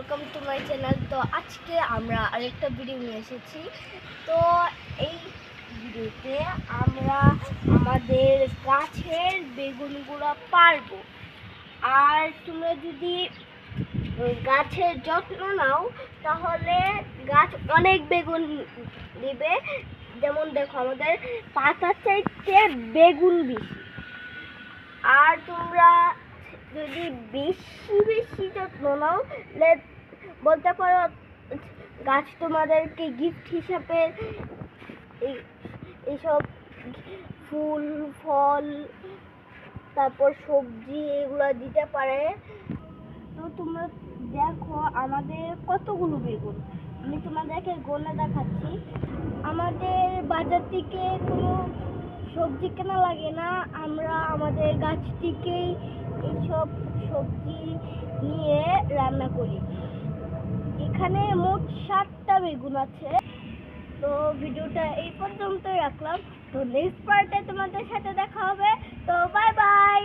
Welcome to my channel. তো আজকে আমরা আরেকটা ভিডিও নিয়ে এসেছি। তো এই ভিডিওতে আমরা আমাদের গাছের বেগুনগুলো পারবো। আর তোমরা যদি গাছের যত্ন নাও তাহলে গাছ অনেক বেগুন দিবে। যেমন দেখো, আমাদের পাতার চাইতে বেগুন বেশি। আর তোমরা যদি বেশি বেশি যত্ন নাও বলতে পারো গাছ তোমাদেরকে গিফট হিসাবে এইসব ফুল ফল তারপর সবজি এগুলো দিতে পারে। তো তোমরা দেখো আমাদের কতগুলো বেগুন, আমি তোমাদেরকে গোনা দেখাচ্ছি। আমাদের বাজার থেকে কোনো সবজি কেনা লাগে না, আমরা আমাদের গাছ থেকেই এইসব সবজি নিয়ে রান্না করি। এখানে মোট 7টা বেগুন আছে। তো ভিডিওটা এই পর্যন্তই রাখলাম। তো নেক্সট পার্টে তোমাদের সাথে দেখা হবে। তো বাই বাই।